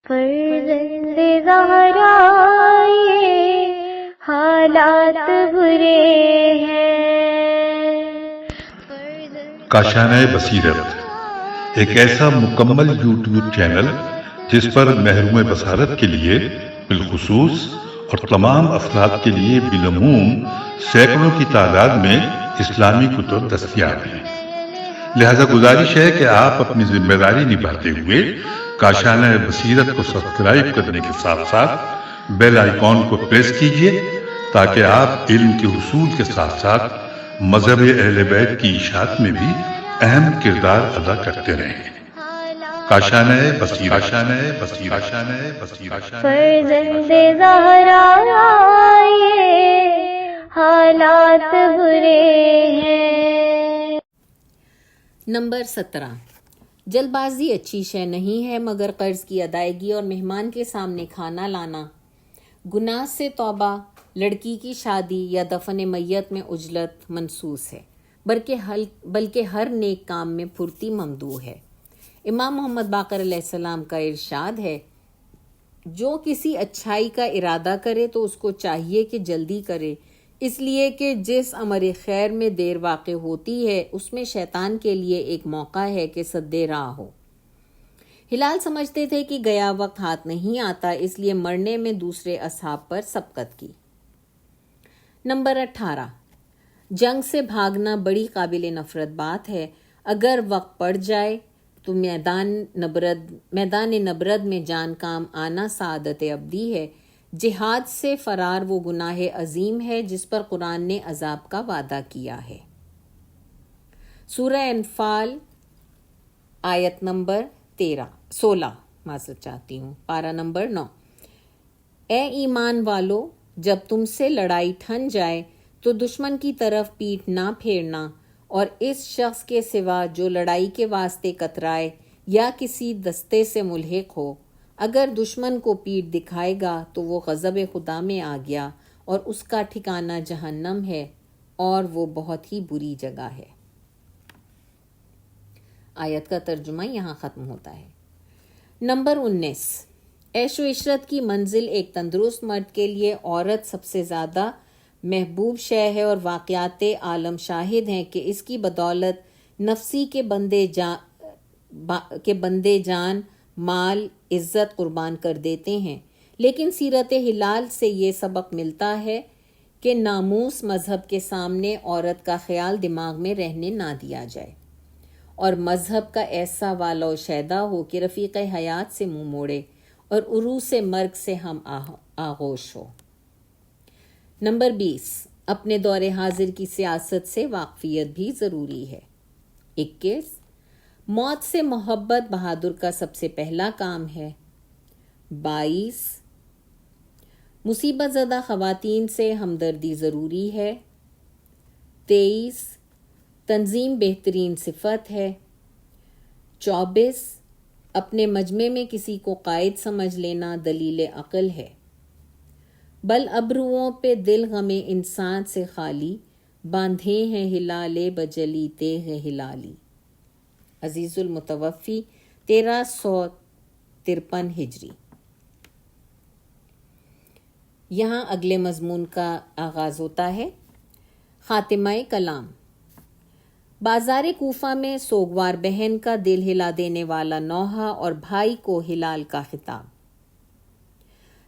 فرزند زہرا یہ حالات برے ہیں۔ کاشانہ بصیرت ایک ایسا مکمل یوٹیوب چینل جس پر محروم بصارت کے لیے بالخصوص اور تمام افراد کے لیے بالعموم سینکڑوں کی تعداد میں اسلامی کتب دستیاب ہیں۔ لہذا گزارش ہے کہ آپ اپنی ذمہ داری نبھاتے ہوئے کاشانہ بصیرت کو سبسکرائب کرنے کے ساتھ ساتھ بیل آئیکن کو پریس کیجیے تاکہ آپ علم کے حصول کے ساتھ ساتھ مذہب اہل بیت کی اشاعت میں بھی اہم کردار ادا کرتے رہیں۔ کاشانہ بصیرت۔ فرزند زہرا یہ حالات برے ہیں۔ نمبر 17، جلد بازی اچھی شے نہیں ہے مگر قرض کی ادائیگی اور مہمان کے سامنے کھانا لانا گناہ سے توبہ، لڑکی کی شادی یا دفن میت میں عجلت منسوس ہے، بلکہ ہر نیک کام میں پھرتی ممدوح ہے۔ امام محمد باقر علیہ السلام کا ارشاد ہے، جو کسی اچھائی کا ارادہ کرے تو اس کو چاہیے کہ جلدی کرے، اس لیے کہ جس امر خیر میں دیر واقع ہوتی ہے اس میں شیطان کے لیے ایک موقع ہے کہ سدے راہ ہو۔ ہلال سمجھتے تھے کہ گیا وقت ہاتھ نہیں آتا، اس لیے مرنے میں دوسرے اصحاب پر سبقت کی۔ نمبر 18، جنگ سے بھاگنا بڑی قابل نفرت بات ہے۔ اگر وقت پڑ جائے تو میدان نبرد میں جان کام آنا سعادت ابدی ہے۔ جہاد سے فرار وہ گناہ عظیم ہے جس پر قرآن نے عذاب کا وعدہ کیا ہے۔ سورہ انفال آیت نمبر 16 معذرت چاہتی ہوں، پارہ نمبر 9۔ اے ایمان والو، جب تم سے لڑائی ٹھن جائے تو دشمن کی طرف پیٹھ نہ پھیرنا، اور اس شخص کے سوا جو لڑائی کے واسطے کترائے یا کسی دستے سے ملحق ہو، اگر دشمن کو پیٹھ دکھائے گا تو وہ غضب خدا میں آ گیا اور اس کا ٹھکانہ جہنم ہے اور وہ بہت ہی بری جگہ ہے۔ آیت کا ترجمہ یہاں ختم ہوتا ہے۔ نمبر 19، عیش و عشرت کی منزل ایک تندرست مرد کے لیے عورت سب سے زیادہ محبوب شے ہے، اور واقعات عالم شاہد ہیں کہ اس کی بدولت نفسی کے بندے جان، مال، عزت قربان کر دیتے ہیں۔ لیکن سیرت ہلال سے یہ سبق ملتا ہے کہ ناموس مذہب کے سامنے عورت کا خیال دماغ میں رہنے نہ دیا جائے، اور مذہب کا ایسا والا و شیدا ہو کہ رفیق حیات سے منہ موڑے اور عروس مرگ سے ہم آغوش ہو۔ نمبر 20، اپنے دور حاضر کی سیاست سے واقفیت بھی ضروری ہے۔ 21، موت سے محبت بہادر کا سب سے پہلا کام ہے۔ 22، مصیبت زدہ خواتین سے ہمدردی ضروری ہے۔ 23، تنظیم بہترین صفت ہے۔ 24، اپنے مجمع میں کسی کو قائد سمجھ لینا دلیل عقل ہے۔ بل ابروؤں پہ دل غم انسان سے خالی، باندھے ہیں ہلالے بجلی تیغ ہلالی۔ عزیز المتوفی 1353 ہجری۔ یہاں اگلے مضمون کا آغاز ہوتا ہے۔ خاتمہ کلام۔ بازار کوفہ میں سوگوار بہن کا دل ہلا دینے والا نوحہ اور بھائی کو ہلال کا خطاب۔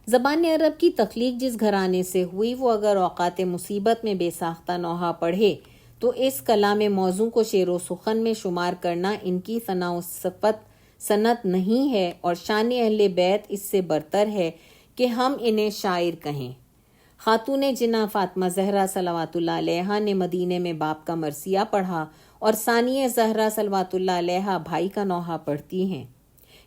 زبان عرب کی تخلیق جس گھرانے سے ہوئی، وہ اگر اوقات مصیبت میں بے ساختہ نوحہ پڑھے تو اس کلام موزوں کو شعر و سخن میں شمار کرنا ان کی ثنا و صنعت نہیں ہے، اور شان اہل بیت اس سے برتر ہے کہ ہم انہیں شاعر کہیں۔ خاتون جناح فاطمہ زہرا صلوات اللہ علیہا نے مدینے میں باپ کا مرثیہ پڑھا، اور ثانیہ زہرا صلوات اللہ علیہا بھائی کا نوحہ پڑھتی ہیں۔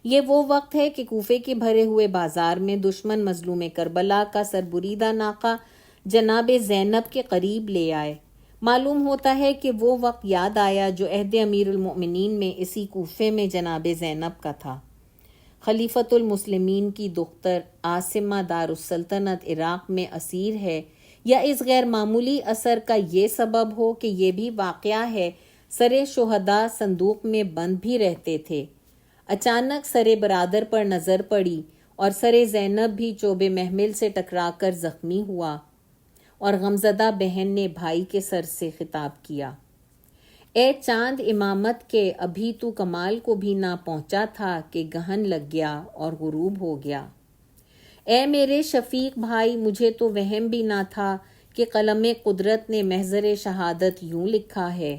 یہ وہ وقت ہے کہ کوفے کے بھرے ہوئے بازار میں دشمن مظلوم کربلا کا سربریدہ ناقہ جناب زینب کے قریب لے آئے۔ معلوم ہوتا ہے کہ وہ وقت یاد آیا جو عہد امیر المؤمنین میں اسی کوفے میں جناب زینب کا تھا۔ خلیفۃ المسلمین کی دختر عاصمہ دار السلطنت عراق میں اسیر ہے، یا اس غیر معمولی اثر کا یہ سبب ہو کہ یہ بھی واقعہ ہے سرے شہداء صندوق میں بند بھی رہتے تھے۔ اچانک سرے برادر پر نظر پڑی، اور سر زینب بھی چوب محمل سے ٹکرا کر زخمی ہوا، اور غمزدہ بہن نے بھائی کے سر سے خطاب کیا، اے چاند امامت کے، ابھی تو کمال کو بھی نہ پہنچا تھا کہ گہن لگ گیا اور غروب ہو گیا۔ اے میرے شفیق بھائی، مجھے تو وہم بھی نہ تھا کہ قلم قدرت نے محضر شہادت یوں لکھا ہے،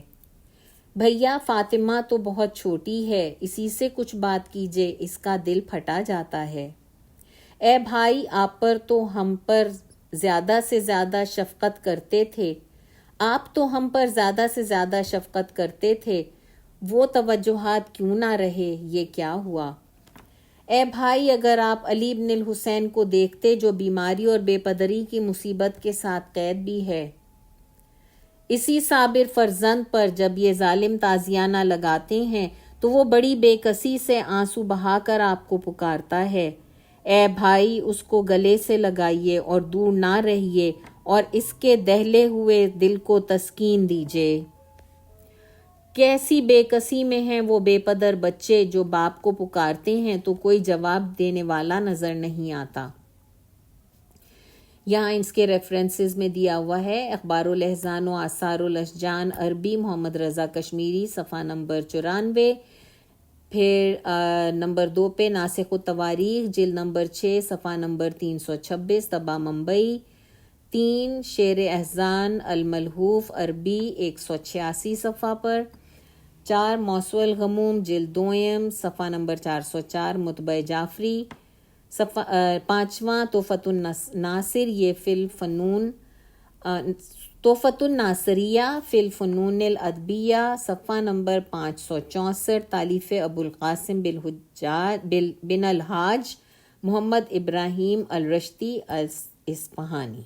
بھیا فاطمہ تو بہت چھوٹی ہے، اسی سے کچھ بات کیجے، اس کا دل پھٹا جاتا ہے۔ اے بھائی، آپ پر تو ہم پر زیادہ سے زیادہ شفقت کرتے تھے، آپ تو ہم پر زیادہ سے زیادہ شفقت کرتے تھے، وہ توجہات کیوں نہ رہے، یہ کیا ہوا؟ اے بھائی، اگر آپ علی بن الحسین کو دیکھتے جو بیماری اور بے پدری کی مصیبت کے ساتھ قید بھی ہے، اسی صابر فرزند پر جب یہ ظالم تازیانہ لگاتے ہیں تو وہ بڑی بے کسی سے آنسو بہا کر آپ کو پکارتا ہے، اے بھائی اس کو گلے سے لگائیے اور دور نہ رہیے اور اس کے دہلے ہوئے دل کو تسکین دیجیے۔ کیسی بے کسی میں ہیں وہ بے پدر بچے جو باپ کو پکارتے ہیں تو کوئی جواب دینے والا نظر نہیں آتا۔ یہاں اس کے ریفرنسز میں دیا ہوا ہے، اخبار الاحزان و آثار الاشجان عربی، محمد رضا کشمیری، صفحہ نمبر 94، پھر نمبر 2 پہ ناسخ التواریخ، جلد نمبر 6، صفحہ نمبر 326، طبع ممبئی۔ 3 شعر احزان الملحوف عربی 186 صفحہ پر۔ 4 موسوع الغموم جلد 2، صفحہ نمبر 404، مطبع جعفری۔ 5واں تحفۃ الناصر، یہ فی الفنون، تحفۃ الناصریہ فی الفنون الادبیہ، صفحہ نمبر 564، تالیف ابو القاسم بن الحاج محمد ابراہیم الرشدی اصفہانی۔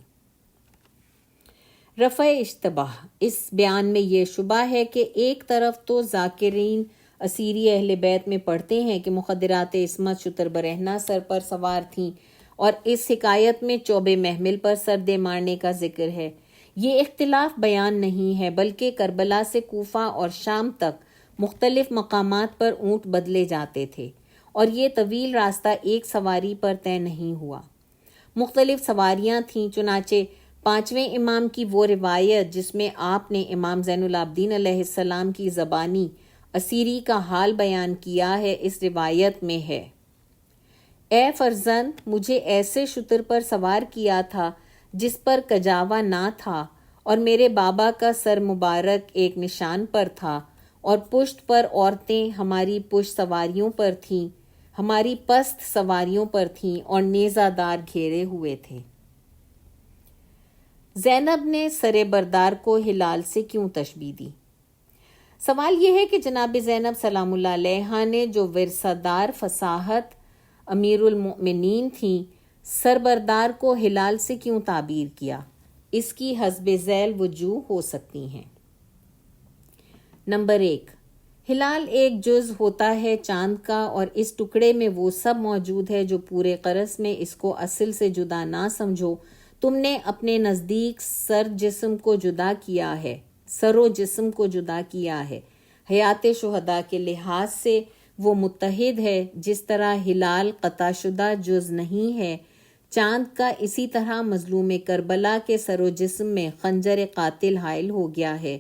رفع اشتباہ، اس بیان میں یہ شبہ ہے کہ ایک طرف تو ذاکرین اسیری اہل بیت میں پڑھتے ہیں کہ مخدرات عصمت شتر برہنہ سر پر سوار تھیں، اور اس حکایت میں چوب محمل پر سردے مارنے کا ذکر ہے۔ یہ اختلاف بیان نہیں ہے، بلکہ کربلا سے کوفہ اور شام تک مختلف مقامات پر اونٹ بدلے جاتے تھے، اور یہ طویل راستہ ایک سواری پر طے نہیں ہوا، مختلف سواریاں تھیں۔ چنانچہ 5ویں امام کی وہ روایت جس میں آپ نے امام زین العابدین علیہ السلام کی زبانی اسیری کا حال بیان کیا ہے، اس روایت میں ہے، اے فرزند، مجھے ایسے شتر پر سوار کیا تھا جس پر کجاوا نہ تھا، اور میرے بابا کا سر مبارک ایک نشان پر تھا، اور پشت پر عورتیں ہماری پشت سواریوں پر تھیں، ہماری پست سواریوں پر تھیں، اور نیزہ دار گھیرے ہوئے تھے۔ زینب نے سر بردار کو ہلال سے کیوں تشبیہ دی؟ سوال یہ ہے کہ جناب زینب سلام اللہ علیہا نے جو ورثہ دار فصاحت امیر المؤمنین تھیں، سربردار کو ہلال سے کیوں تعبیر کیا؟ اس کی حسب ذیل وجوہ ہو سکتی ہیں۔ نمبر 1، ہلال ایک جز ہوتا ہے چاند کا، اور اس ٹکڑے میں وہ سب موجود ہے جو پورے قرص میں، اس کو اصل سے جدا نہ سمجھو، تم نے اپنے نزدیک سر و جسم کو جدا کیا ہے۔ حیات شہداء کے لحاظ سے وہ متحد ہے، جس طرح ہلال قطع شدہ جز نہیں ہے چاند کا، اسی طرح مظلوم کربلا کے سر و جسم میں خنجر قاتل حائل ہو گیا ہے۔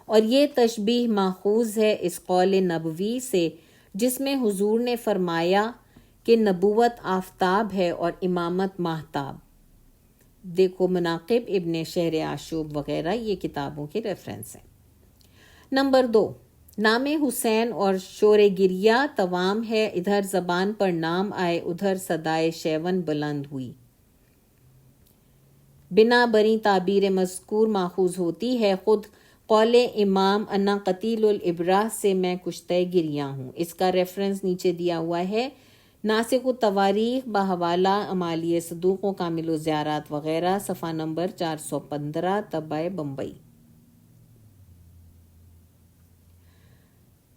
اور یہ تشبیہ ماخوذ ہے اس قول نبوی سے جس میں حضور نے فرمایا کہ نبوت آفتاب ہے اور امامت ماہتاب۔ دیکھو مناقب ابن شہر آشوب وغیرہ، یہ کتابوں کے ریفرنس ہیں۔ نمبر 2، نام حسین اور شور گریہ توام ہے، ادھر زبان پر نام آئے ادھر صدائے شیون بلند ہوئی۔ بنا بری تعبیر مذکور ماخوذ ہوتی ہے، خود قول امام انا قتیل الابراہ سے میں کشتہ گریہ ہوں۔ اس کا ریفرنس نیچے دیا ہوا ہے، ناسخ التواریخ بحوالہ امالی صدوق و کامل الزیارات وغیرہ، صفحہ نمبر 415، طبع بمبئی۔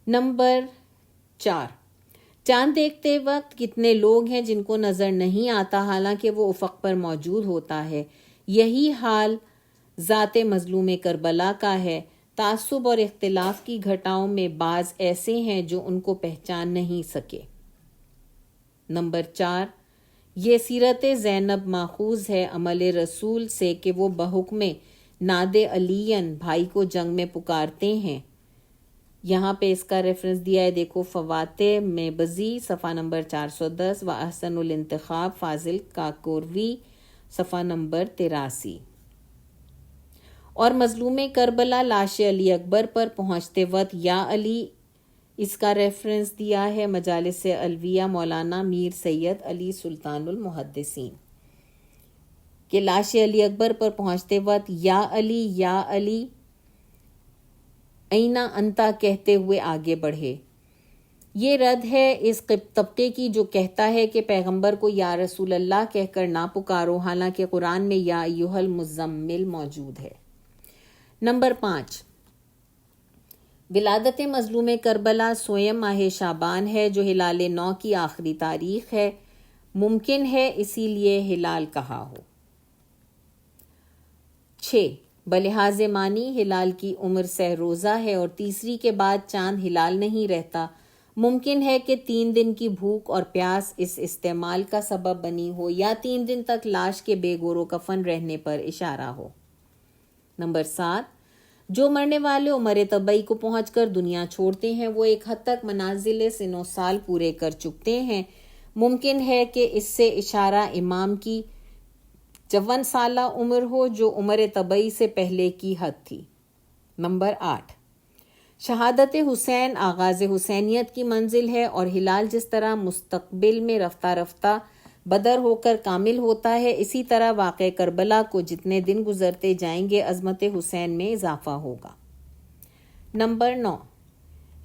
نمبر 4، چاند دیکھتے وقت کتنے لوگ ہیں جن کو نظر نہیں آتا حالانکہ وہ افق پر موجود ہوتا ہے۔ یہی حال ذات مظلوم کربلا کا ہے۔ تعصب اور اختلاف کی گھٹاؤں میں بعض ایسے ہیں جو ان کو پہچان نہیں سکے۔ نمبر 4، یہ سیرت زینب ماخوذ ہے عمل رسول سے کہ وہ بحکم ناد علین بھائی کو جنگ میں پکارتے ہیں. یہاں پہ اس کا ریفرنس دیا ہے، دیکھو فواتح میں بزی صفحہ نمبر 410 و احسن الانتخاب فاضل کاکوروی صفحہ نمبر 83. اور مظلوم کربلا لاش علی اکبر پر پہنچتے وقت یا علی، اس کا ریفرنس دیا ہے مجالس علویہ مولانا میر سید علی سلطان المحدثین، کہ لاش علی اکبر پر پہنچتے وقت یا علی اینا انتا کہتے ہوئے آگے بڑھے. یہ رد ہے اس طبقے کی جو کہتا ہے کہ پیغمبر کو یا رسول اللہ کہہ کر نہ پکارو، حالانکہ قرآن میں یا ایھا المزمل موجود ہے. نمبر 5، ولادت مظلوم کربلا سویم ماہ شعبان ہے جو ہلال 9 کی آخری تاریخ ہے. ممکن ہے اسی لیے ہلال کہا ہو. 6، بلحاظ معنی ہلال کی عمر 100 روزہ ہے اور تیسری کے بعد چاند ہلال نہیں رہتا. ممکن ہے کہ 3 دن کی بھوک اور پیاس اس استعمال کا سبب بنی ہو، یا 3 دن تک لاش کے بے گور و کفن رہنے پر اشارہ ہو. نمبر 7، جو مرنے والے عمر طبعی کو پہنچ کر دنیا چھوڑتے ہیں وہ ایک حد تک منازل سن و سال پورے کر چکتے ہیں. ممکن ہے کہ اس سے اشارہ امام کی 54 سالہ عمر ہو جو عمر طبعی سے پہلے کی حد تھی. نمبر 8، شہادت حسین آغاز حسینیت کی منزل ہے اور ہلال جس طرح مستقبل میں رفتہ رفتہ بدر ہو کر کامل ہوتا ہے، اسی طرح واقع کربلا کو جتنے دن گزرتے جائیں گے عظمت حسین میں اضافہ ہوگا. نمبر 9،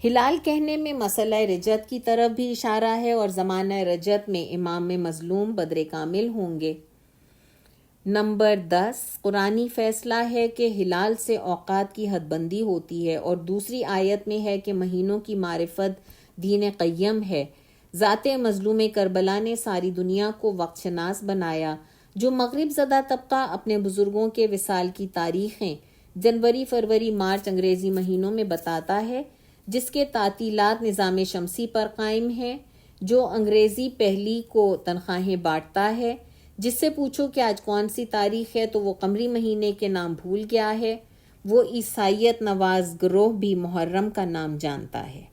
ہلال کہنے میں مسئلہ رجت کی طرف بھی اشارہ ہے اور زمانہ رجت میں امام مظلوم بدر کامل ہوں گے. نمبر 10، قرآنی فیصلہ ہے کہ ہلال سے اوقات کی حد بندی ہوتی ہے اور دوسری آیت میں ہے کہ مہینوں کی معرفت دین قیم ہے. ذات مظلوم کربلا نے ساری دنیا کو وقت شناس بنایا. جو مغرب زدہ طبقہ اپنے بزرگوں کے وصال کی تاریخیں جنوری، فروری، مارچ انگریزی مہینوں میں بتاتا ہے، جس کے تعطیلات نظام شمسی پر قائم ہیں، جو انگریزی پہلی کو تنخواہیں بانٹتا ہے، جس سے پوچھو کہ آج کون سی تاریخ ہے تو وہ قمری مہینے کے نام بھول گیا ہے. وہ عیسائیت نواز گروہ بھی محرم کا نام جانتا ہے،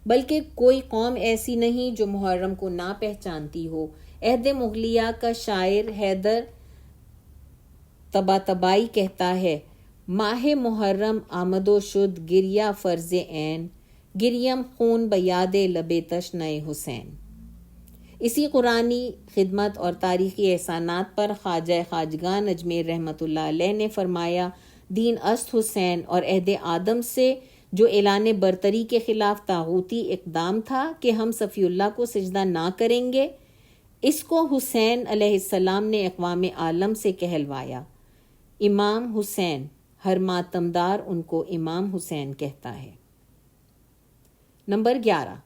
بلکہ کوئی قوم ایسی نہیں جو محرم کو نہ پہچانتی ہو. عہد مغلیہ کا شاعر حیدر طباطبائی کہتا ہے، ماہ محرم آمد و شد گریہ فرض عین، گریم خون بیاد لب تشنہ حسین. اسی قرآنی خدمت اور تاریخی احسانات پر خواجہ خواجگان اجمیر رحمۃ اللہ علیہ نے فرمایا، دین است حسین، اور عہد آدم سے جو اعلان برتری کے خلاف طاغوتی اقدام تھا کہ ہم صفی اللہ کو سجدہ نہ کریں گے، اس کو حسین علیہ السلام نے اقوام عالم سے کہلوایا. امام حسین، ہر ماتمدار ان کو امام حسین کہتا ہے. نمبر 11،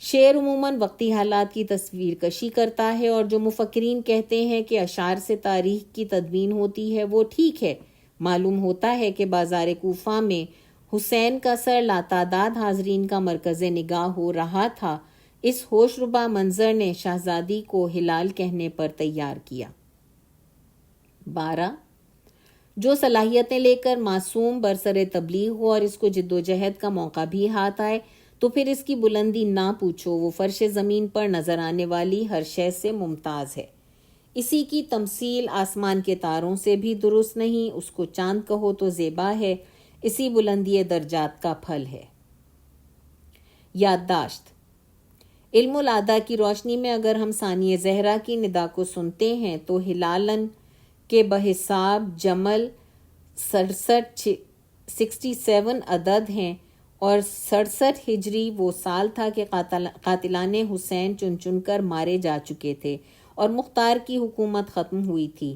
شعر عموماً وقتی حالات کی تصویر کشی کرتا ہے اور جو مفکرین کہتے ہیں کہ اشعار سے تاریخ کی تدوین ہوتی ہے وہ ٹھیک ہے. معلوم ہوتا ہے کہ بازار کوفہ میں حسین کا سر لاتعداد حاضرین کا مرکز نگاہ ہو رہا تھا. اس ہوش ربا منظر نے شہزادی کو ہلال کہنے پر تیار کیا. 12، جو صلاحیتیں لے کر معصوم برسر تبلیغ ہو اور اس کو جد و جہد کا موقع بھی ہاتھ آئے تو پھر اس کی بلندی نہ پوچھو، وہ فرش زمین پر نظر آنے والی ہر شے سے ممتاز ہے. اسی کی تمثیل آسمان کے تاروں سے بھی درست نہیں، اس کو چاند کہو تو زیبا ہے، اسی بلندی درجات کا پھل ہے. یادداشت: علم العادہ کی روشنی میں اگر ہم ثانیہ زہرا کی ندا کو سنتے ہیں تو ہلالن کے بحساب جمل 67 عدد ہیں اور 67 ہجری وہ سال تھا کہ قاتلان حسین چن چن کر مارے جا چکے تھے اور مختار کی حکومت ختم ہوئی تھی.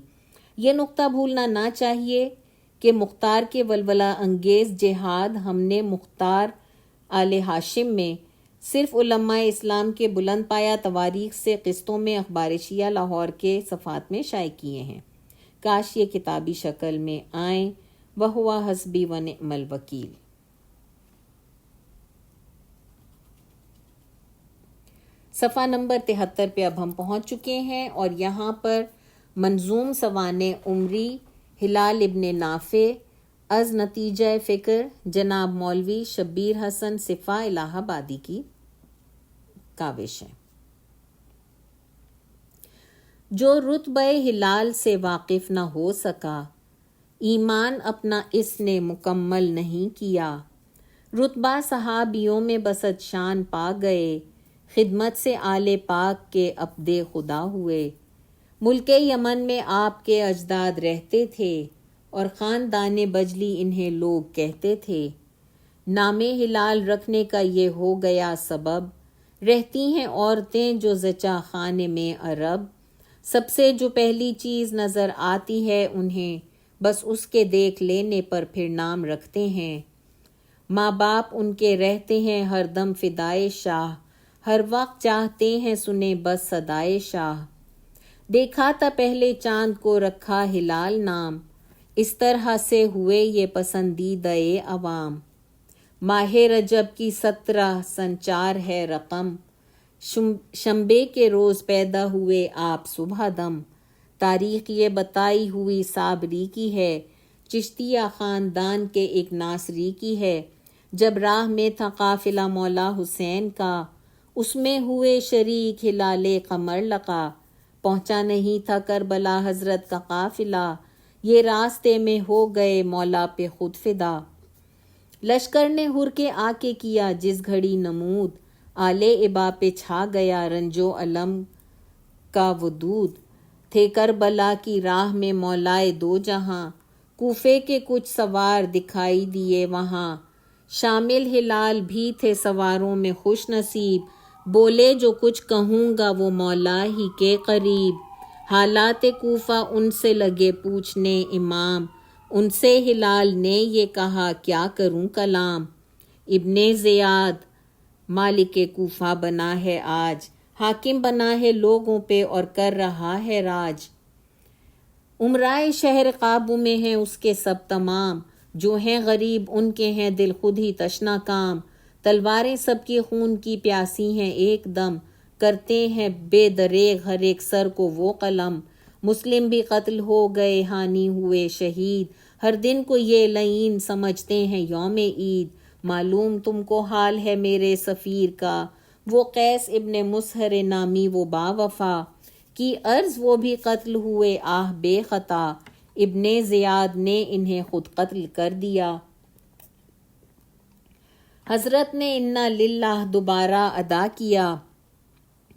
یہ نقطہ بھولنا نہ چاہیے کہ مختار کے ولولہ انگیز جہاد ہم نے مختار آل ہاشم میں صرف علماء اسلام کے بلند پایا تواریخ سے قسطوں میں اخبار شیعہ لاہور کے صفحات میں شائع کیے ہیں. کاش یہ کتابی شکل میں آئیں. وہوا حسبی ونعم الوکیل. صفحہ نمبر 73 پہ اب ہم پہنچ چکے ہیں، اور یہاں پر منظوم سوانح عمری ہلال ابن نافع از نتیجہ فکر جناب مولوی شبیر حسن صفا الہ آبادی کی کاوش ہے۔ جو رتبہ ہلال سے واقف نہ ہو سکا، ایمان اپنا اس نے مکمل نہیں کیا۔ رتبہ صحابیوں میں بسط شان پا گئے، خدمت سے آل پاک کے عبد خدا ہوئے۔ ملک یمن میں آپ کے اجداد رہتے تھے اور خاندان بجلی انہیں لوگ کہتے تھے۔ نام ہلال رکھنے کا یہ ہو گیا سبب، رہتی ہیں عورتیں جو زچا خانے میں عرب۔ سب سے جو پہلی چیز نظر آتی ہے انہیں، بس اس کے دیکھ لینے پر پھر نام رکھتے ہیں۔ ماں باپ ان کے رہتے ہیں ہر دم فدائے شاہ، ہر وقت چاہتے ہیں سنے بس صدائے شاہ۔ دیکھا تھا پہلے چاند کو رکھا ہلال نام، اس طرح سے ہوئے یہ پسندیدہ عوام۔ ماہ رجب کی 17 سن 4 ہے رقم، شنبے کے روز پیدا ہوئے آپ صبح دم۔ تاریخ یہ بتائی ہوئی صابری کی ہے، چشتیہ خاندان کے ایک ناصری کی ہے۔ جب راہ میں تھا قافلہ مولا حسین کا، اس میں ہوئے شریک ہلال قمر لقا۔ پہنچا نہیں تھا کربلا حضرت کا قافلہ، یہ راستے میں ہو گئے مولا پہ خود فدا۔ لشکر نے ہر کے آ کے کیا جس گھڑی نمود، آل ابا پہ چھا گیا رنجو علم کا ودود۔ تھے کربلا کی راہ میں مولائے دو جہاں، کوفے کے کچھ سوار دکھائی دیے وہاں۔ شامل ہلال بھی تھے سواروں میں خوش نصیب، بولے جو کچھ کہوں گا وہ مولا ہی کے قریب۔ حالات کوفہ ان سے لگے پوچھنے امام، ان سے ہلال نے یہ کہا کیا کروں کلام۔ ابن زیاد مالک کوفہ بنا ہے آج، حاکم بنا ہے لوگوں پہ اور کر رہا ہے راج۔ امرائے شہر قابو میں ہیں اس کے سب تمام، جو ہیں غریب ان کے ہیں دل خود ہی تشنا کام۔ تلواریں سب کی خون کی پیاسی ہیں ایک دم، کرتے ہیں بے دریغ ہر ایک سر کو وہ قلم۔ مسلم بھی قتل ہو گئے ہانی ہوئے شہید، ہر دن کو یہ لعین سمجھتے ہیں یوم عید۔ معلوم تم کو حال ہے میرے سفیر کا، وہ قیس ابن مسہر نامی وہ با وفا کی عرض وہ بھی قتل ہوئے آہ بے خطا۔ ابن زیاد نے انہیں خود قتل کر دیا۔ حضرت نے انا للہ دوبارہ ادا کیا،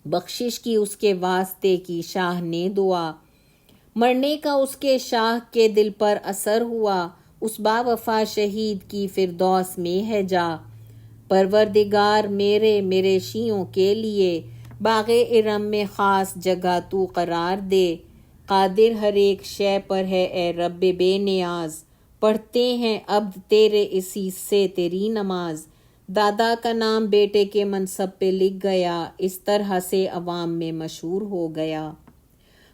بخشش کی اس کے واسطے کی شاہ نے دعا۔ مرنے کا اس کے شاہ کے دل پر اثر ہوا، اس با وفا شہید کی فردوس میں ہے جا۔ پروردگار میرے شیعوں کے لیے باغ ارم میں خاص جگہ تو قرار دے۔ قادر ہر ایک شے پر ہے اے رب بے نیاز، پڑھتے ہیں عبد تیرے اسی سے تیری نماز۔ دادا کا نام بیٹے کے منصب پہ لکھ گیا، اس طرح سے عوام میں مشہور ہو گیا۔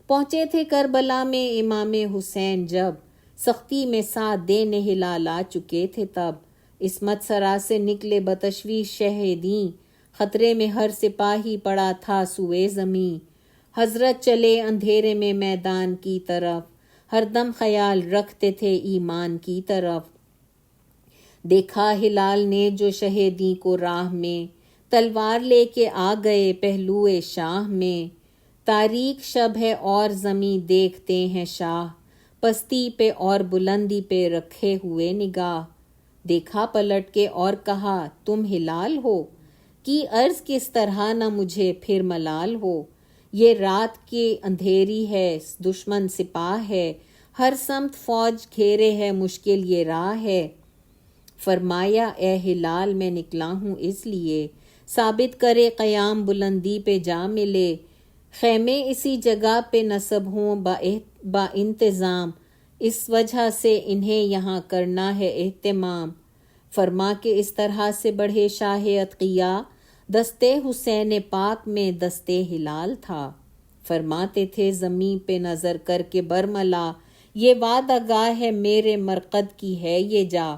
پہنچے تھے کربلا میں امام حسین جب، سختی میں ساتھ دینے ہلال آ چکے تھے تب۔ عصمت سرا سے نکلے بتشویش شہیدیں، خطرے میں ہر سپاہی پڑا تھا سوئے زمیں۔ حضرت چلے اندھیرے میں میدان کی طرف، ہر دم خیال رکھتے تھے ایمان کی طرف۔ دیکھا ہلال نے جو شہیدی کو راہ میں، تلوار لے کے آ گئے پہلوئے شاہ میں۔ تاریک شب ہے اور زمیں دیکھتے ہیں شاہ، پستی پہ اور بلندی پہ رکھے ہوئے نگاہ۔ دیکھا پلٹ کے اور کہا تم ہلال ہو، کی عرض کس طرح نہ مجھے پھر ملال ہو۔ یہ رات کی اندھیری ہے، دشمن سپاہ ہے، ہر سمت فوج گھیرے ہے، مشکل یہ راہ ہے۔ فرمایا اے ہلال میں نکلا ہوں اس لیے، ثابت کرے قیام بلندی پہ جا ملے۔ خیمے اسی جگہ پہ نصب ہوں با انتظام، اس وجہ سے انہیں یہاں کرنا ہے اہتمام۔ فرما کہ اس طرح سے بڑھے شاہ اتقیا، دستے حسین پاک میں دستے ہلال تھا۔ فرماتے تھے زمین پہ نظر کر کے برملا، یہ وعدہ گاہ ہے میرے مرقد کی ہے یہ جا۔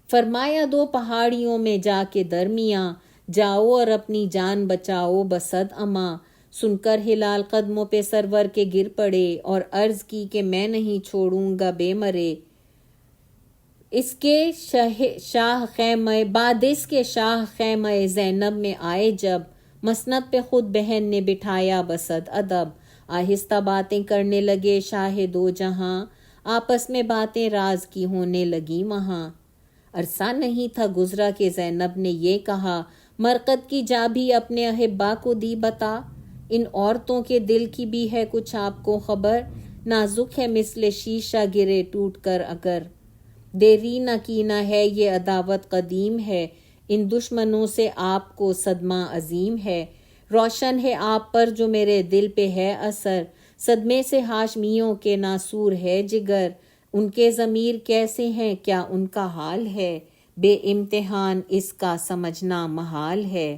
فرمایا دو پہاڑیوں میں جا کے درمیاں، جاؤ اور اپنی جان بچاؤ بصد اما. سن کر ہلال قدموں پہ سرور کے گر پڑے اور عرض کی کہ میں نہیں چھوڑوں گا بے مرے. اس کے شاہ خیمہ زینب میں آئے جب، مسند پہ خود بہن نے بٹھایا بصد ادب. آہستہ باتیں کرنے لگے شاہ دو جہاں، آپس میں باتیں راز کی ہونے لگی وہاں. عرصہ نہیں تھا گزرا کہ زینب نے یہ کہا، مرقد کی جا بھی اپنے احبا کو دی بتا. ان عورتوں کے دل کی بھی ہے کچھ آپ کو خبر، نازک ہے مثل شیشہ گرے ٹوٹ کر اگر. دیری نہ کینا ہے یہ عداوت قدیم ہے، ان دشمنوں سے آپ کو صدمہ عظیم ہے. روشن ہے آپ پر جو میرے دل پہ ہے اثر، صدمے سے ہاشمیوں کے ناسور ہے جگر. ان کے ضمیر کیسے ہیں کیا ان کا حال ہے، بے امتحان اس کا سمجھنا محال ہے.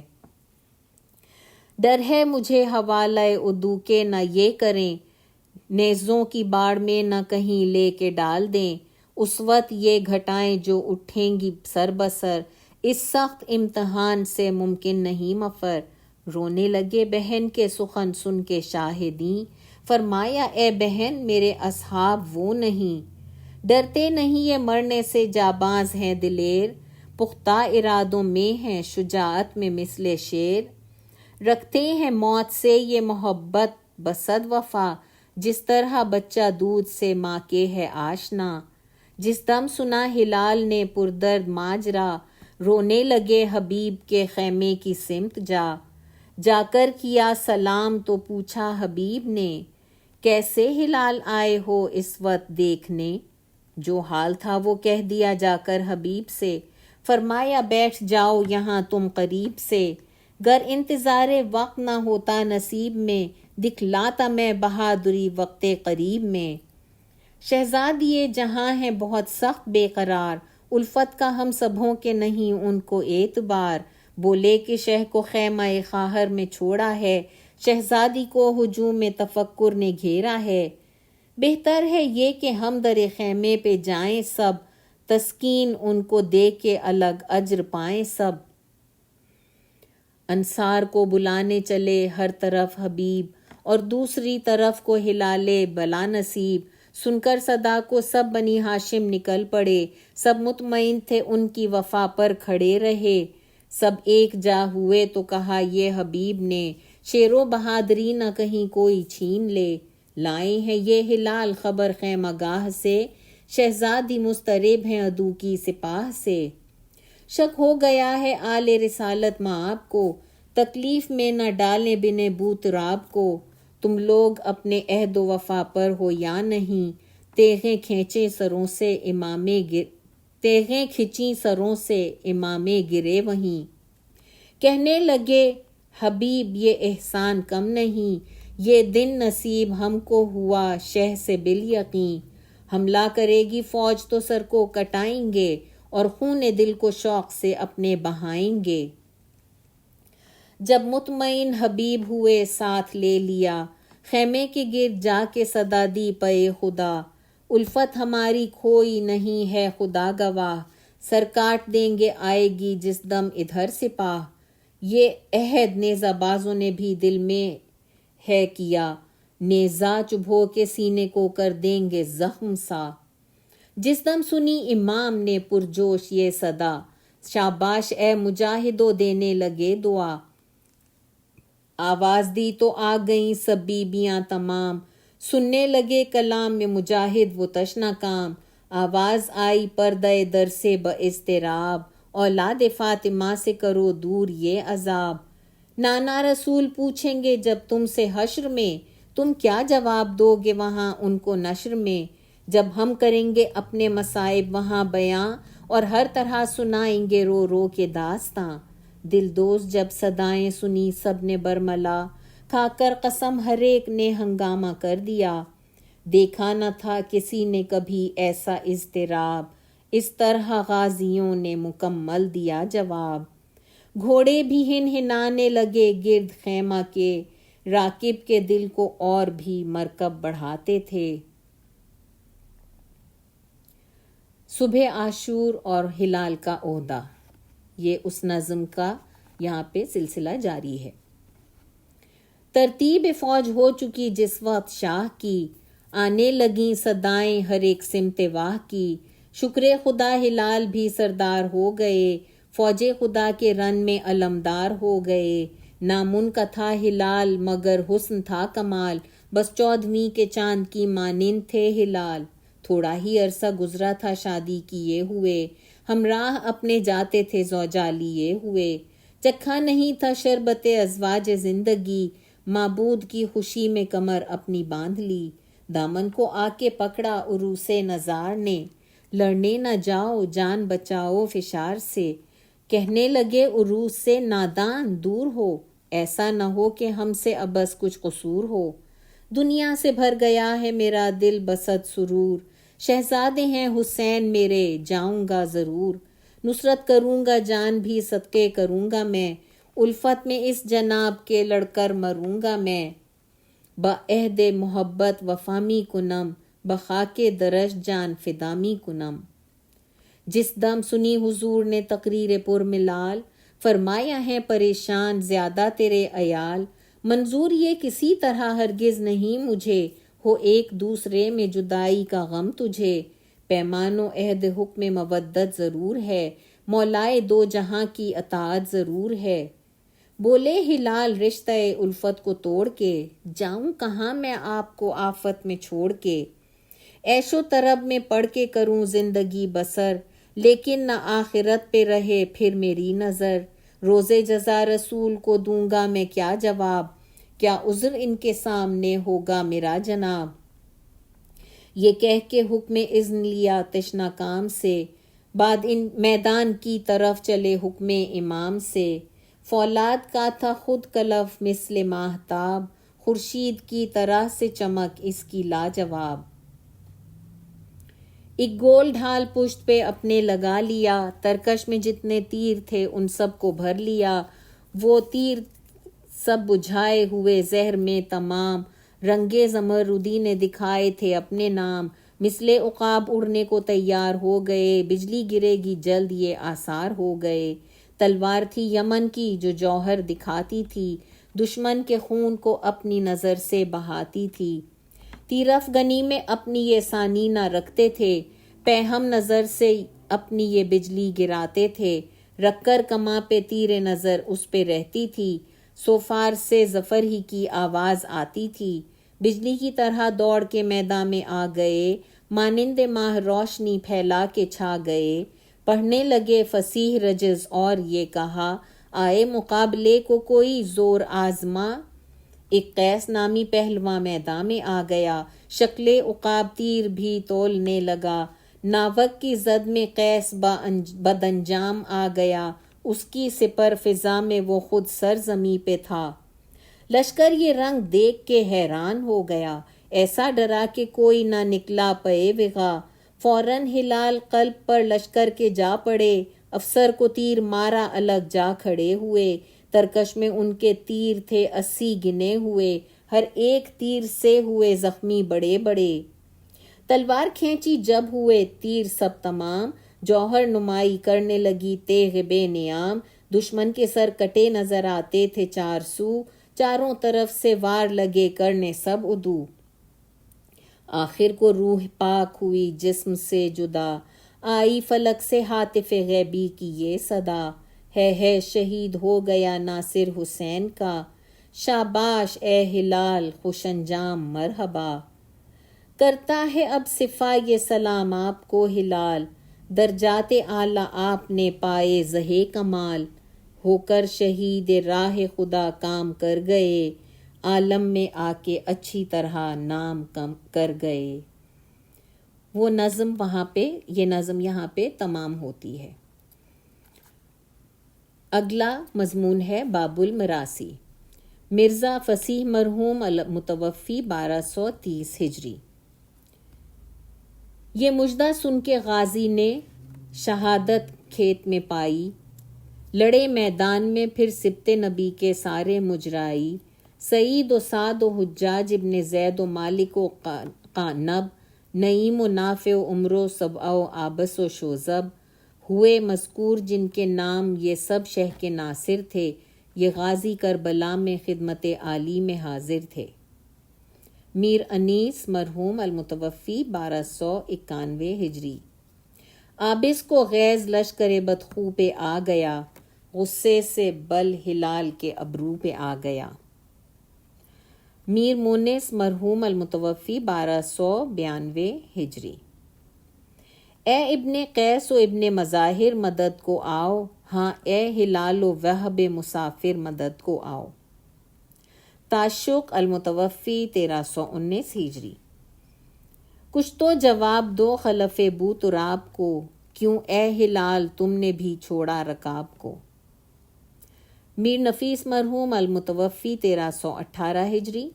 ڈر ہے مجھے حوالہ عدو کے نہ یہ کریں، نیزوں کی باڑ میں نہ کہیں لے کے ڈال دیں. اس وقت یہ گھٹائیں جو اٹھیں گی سر بسر، اس سخت امتحان سے ممکن نہیں مفر. رونے لگے بہن کے سخن سن کے شاہدیں، فرمایا اے بہن میرے اصحاب وہ نہیں. ڈرتے نہیں یہ مرنے سے جاباز ہیں دلیر، پختہ ارادوں میں ہیں شجاعت میں مثل شیر. رکھتے ہیں موت سے یہ محبت بصد وفا، جس طرح بچہ دودھ سے ماں کے ہے آشنا. جس دم سنا ہلال نے پردرد ماجرا، رونے لگے حبیب کے خیمے کی سمت جا کر کیا سلام تو پوچھا حبیب نے، کیسے ہلال آئے ہو اس وقت دیکھنے. جو حال تھا وہ کہہ دیا جا کر حبیب سے، فرمایا بیٹھ جاؤ یہاں تم قریب سے. گر انتظار وقت نہ ہوتا نصیب میں، دکھلاتا میں بہادری وقت قریب میں. شہزادیے جہاں ہیں بہت سخت بے قرار، الفت کا ہم سبھوں کے نہیں ان کو اعتبار. بولے کہ شہ کو خیمہ خواہر میں چھوڑا ہے، شہزادی کو ہجوم میں تفکر نے گھیرا ہے. بہتر ہے یہ کہ ہم در خیمے پہ جائیں سب، تسکین ان کو دے کے الگ اجر پائیں سب. انصار کو بلانے چلے ہر طرف حبیب، اور دوسری طرف کو ہلالے بلا نصیب. سن کر صدا کو سب بنی ہاشم نکل پڑے، سب مطمئن تھے ان کی وفا پر کھڑے رہے. سب ایک جا ہوئے تو کہا یہ حبیب نے، شیر و بہادری نہ کہیں کوئی چھین لے. لائے ہیں یہ ہلال خبر خیمہ گاہ سے، شہزادی مضطرب ہیں عدو کی سپاہ سے. شک ہو گیا ہے آل رسالت مآب کو، تکلیف میں نہ ڈالیں بن بوتراب کو. تم لوگ اپنے عہد و وفا پر ہو یا نہیں، تیغیں کھینچیں سروں سے امام گرے وہیں. کہنے لگے حبیب یہ احسان کم نہیں، یہ دن نصیب ہم کو ہوا شہ سے بالیقین. حملہ کرے گی فوج تو سر کو کٹائیں گے، اور خون دل کو شوق سے اپنے بہائیں گے. جب مطمئن حبیب ہوئے ساتھ لے لیا، خیمے کے گرد جا کے صدا دی پے خدا. الفت ہماری کھوئی نہیں ہے خدا گواہ، سر کاٹ دیں گے آئے گی جس دم ادھر سپاہ. یہ عہد نیزہ بازوں نے بھی دل میں ہے کیا، نیزہ چبھو کے سینے کو کر دیں گے زخم سا. جس دم سنی امام نے پرجوش یہ صدا، شاباش اے مجاہدو دینے لگے دعا. آواز دی تو آ گئیں سب بیبیاں تمام، سننے لگے کلام میں مجاہد وہ تشنہ کام. آواز آئی پردہ در سے باضطراب، اولاد فاطمہ سے کرو دور یہ عذاب. نانا رسول پوچھیں گے جب تم سے حشر میں، تم کیا جواب دو گے وہاں ان کو نشر میں. جب ہم کریں گے اپنے مصائب وہاں بیاں، اور ہر طرح سنائیں گے رو رو کے داستاں. دل دوست جب صدائیں سنی سب نے برملا، کھا کر قسم ہر ایک نے ہنگامہ کر دیا. دیکھا نہ تھا کسی نے کبھی ایسا اضطراب، اس طرح غازیوں نے مکمل دیا جواب. گھوڑے بھی ہنہنانے لگے گرد خیمہ کے، راکب کے دل کو اور بھی مرکب بڑھاتے تھے. صبح عاشور اور ہلال کا عہدہ، یہ اس نظم کا یہاں پہ سلسلہ جاری ہے. ترتیب فوج ہو چکی جس وقت شاہ کی، آنے لگیں صدائیں ہر ایک سمت واہ کی. شکر خدا ہلال بھی سردار ہو گئے، فوج خدا کے رن میں علمدار ہو گئے. نامن کا تھا ہلال مگر حسن تھا کمال، بس 14ویں کے چاند کی مانند تھے ہلال. تھوڑا ہی عرصہ گزرا تھا شادی کیے ہوئے، ہمراہ اپنے جاتے تھے زوجہ لیے ہوئے. چکھا نہیں تھا شربت ازواج زندگی، معبود کی خوشی میں کمر اپنی باندھ لی. دامن کو آ کے پکڑا عروس نزار نے، لڑنے نہ جاؤ جان بچاؤ فشار سے. کہنے لگے عروس سے نادان دور ہو، ایسا نہ ہو کہ ہم سے ابس کچھ قصور ہو. دنیا سے بھر گیا ہے میرا دل بسط سرور، شہزادے ہیں حسین میرے جاؤں گا ضرور. نصرت کروں گا جان بھی صدقے کروں گا میں، الفت میں اس جناب کے لڑ کر مروں گا میں. بعہد محبت وفامی کنم، بخاک درش جان فدامی کنم. جس دم سنی حضور نے تقریر پر ملال، فرمایا ہے پریشان زیادہ تیرے عیال. منظور یہ کسی طرح ہرگز نہیں مجھے، ہو ایک دوسرے میں جدائی کا غم تجھے. پیمان و عہد حکم مودت ضرور ہے، مولائے دو جہاں کی اطاعت ضرور ہے. بولے ہلال رشتہ الفت کو توڑ کے، جاؤں کہاں میں آپ کو آفت میں چھوڑ کے. عیش و طرب میں پڑھ کے کروں زندگی بسر، لیکن نہ آخرت پہ رہے پھر میری نظر. روز جزا رسول کو دوں گا میں کیا جواب، کیا عذر ان کے سامنے ہوگا میرا جناب. یہ کہہ کے حکم اذن لیا تشنا کام سے، بعد ان میدان کی طرف چلے حکم امام سے. فولاد کا تھا خود کلف مثل ماہتاب، خورشید کی طرح سے چمک اس کی لاجواب. ایک گول ڈھال پشت پہ اپنے لگا لیا، ترکش میں جتنے تیر تھے ان سب کو بھر لیا. وہ تیر سب بجھائے ہوئے زہر میں تمام، رنگے زمردی نے دکھائے تھے اپنے نام. مثل عقاب اڑنے کو تیار ہو گئے، بجلی گرے گی جلد یہ آثار ہو گئے. تلوار تھی یمن کی جو جوہر دکھاتی تھی، دشمن کے خون کو اپنی نظر سے بہاتی تھی. تیر افغنی میں اپنی یہ ثانی نہ رکھتے تھے، پہم نظر سے اپنی یہ بجلی گراتے تھے. رکھ کر کماں پہ تیر نظر اس پہ رہتی تھی، سوفار سے ظفر ہی کی آواز آتی تھی. بجلی کی طرح دوڑ کے میدان میں آ گئے، مانند ماہ روشنی پھیلا کے چھا گئے. پڑھنے لگے فصیح رجز اور یہ کہا، آئے مقابلے کو کوئی زور آزما. ایک قیس نامی پہلواں میدان میں آ گیا، شکل عقاب تیر بھی تولنے لگا. ناوک کی زد میں قیس بد انجام آ گیا، اس کی سپر فضا میں وہ خود سر زمیں پہ تھا. لشکر یہ رنگ دیکھ کے حیران ہو گیا، ایسا ڈرا کہ کوئی نہ نکلا پئے وغا. فوراً ہلال قلب پر لشکر کے جا پڑے، افسر کو تیر مارا الگ جا کھڑے ہوئے. ترکش میں ان کے تیر تھے 80 گنے ہوئے، ہر ایک تیر سے ہوئے زخمی بڑے بڑے. تلوار کھینچی جب ہوئے تیر سب تمام، جوہر نمائی کرنے لگی تیغ بے نیام. دشمن کے سر کٹے نظر آتے تھے 4 سو، چاروں طرف سے وار لگے کرنے سب عدو. آخر کو روح پاک ہوئی جسم سے جدا، آئی فلک سے ہاتف غیبی کی یہ صدا. ہے شہید ہو گیا ناصر حسین کا، شاباش اے ہلال خوش انجام مرحبا. کرتا ہے اب صفا یہ سلام آپ کو ہلال، درجات اعلیٰ آپ نے پائے زہے کمال. ہو کر شہید راہ خدا کام کر گئے، عالم میں آ کے اچھی طرح نام کم کر گئے. وہ نظم وہاں پہ، یہ نظم یہاں پہ تمام ہوتی ہے. اگلا مضمون ہے باب المراسی. مرزا فصیح مرحوم متوفی 1230 ہجری. یہ مژدہ سن کے غازی نے شہادت کھیت میں پائی، لڑے میدان میں پھر سبت نبی کے سارے مجرائی. سعید و سعد و حجاج ابن زید و مالک و قانب، نعیم و نافع و عمر و سبع و عابس و شوزب، ہوئے مذکور جن کے نام یہ سب شہ کے ناصر تھے، یہ غازی کربلا میں خدمت عالی میں حاضر تھے۔ میر انیس مرحوم المتوفی 1291 ہجری۔ آبس کو غیظ لشکر بدخو پہ آ گیا، غصے سے بل ہلال کے ابرو پہ آ گیا۔ میر مونس مرحوم المتوفی 1292 ہجری۔ اے ابن قیس و ابن مظاہر مدد کو آؤ، ہاں اے ہلال و وہب مسافر مدد کو آؤ۔ تاشق المتوفی 1319 ہجری۔ کچھ تو جواب دو خلف بو تراب کو، کیوں اے ہلال تم نے بھی چھوڑا رکاب کو۔ میر نفیس مرحوم المتوفی 1318 ہجری۔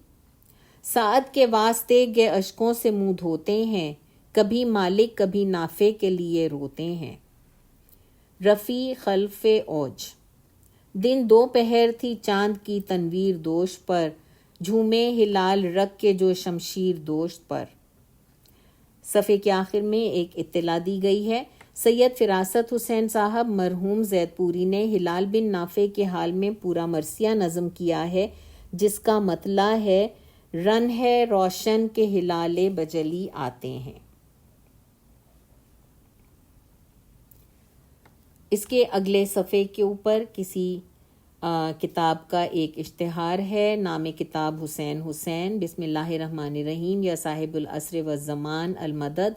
سعد کے واسطے گے اشکوں سے منہ دھوتے ہیں، کبھی مالک کبھی نافع کے لیے روتے ہیں۔ رفیع خلف اوج۔ دن دوپہر تھی چاند کی تنویر دوش پر، جھومے ہلال رکھ کے جو شمشیر دوشت پر۔ صفحے کے آخر میں ایک اطلاع دی گئی ہے۔ سید فراست حسین صاحب مرحوم زید پوری نے ہلال بن نافع کے حال میں پورا مرثیہ نظم کیا ہے، جس کا مطلع ہے رن ہے روشن کے ہلال بجلی آتے ہیں۔ اس کے اگلے صفحے کے اوپر کسی کتاب کا ایک اشتہار ہے۔ نام کتاب حسین۔ بسم اللہ الرحمن الرحیم۔ یا صاحب العصر والزمان المدد،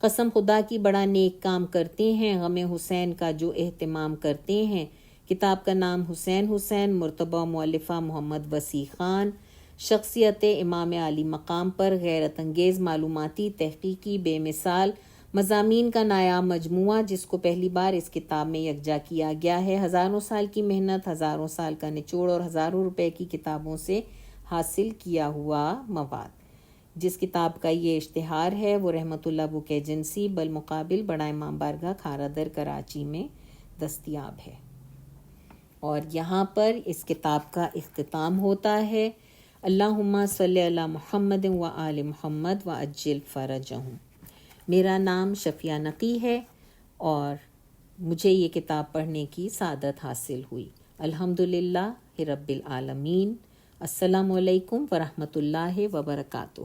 قسم خدا کی بڑا نیک کام کرتے ہیں، غم حسین کا جو اہتمام کرتے ہیں۔ کتاب کا نام حسین مرتبہ مؤلفہ محمد وسیع خان۔ شخصیت امام عالی مقام پر غیرت انگیز معلوماتی تحقیقی بے مثال مضامین کا نایاب مجموعہ، جس کو پہلی بار اس کتاب میں یکجا کیا گیا ہے۔ ہزاروں سال کی محنت، ہزاروں سال کا نچوڑ اور ہزاروں روپے کی کتابوں سے حاصل کیا ہوا مواد۔ جس کتاب کا یہ اشتہار ہے وہ رحمت اللہ بک ایجنسی بالمقابل بڑا امام بارگاہ کھارا در کراچی میں دستیاب ہے۔ اور یہاں پر اس کتاب کا اختتام ہوتا ہے۔ اللہم صلی علی محمد و آل محمد و عجل فرجہم۔ میرا نام شفیہ نقی ہے اور مجھے یہ کتاب پڑھنے کی سعادت حاصل ہوئی۔ الحمدللہ رب العالمین۔ السلام علیکم ورحمۃ اللہ وبرکاتہ۔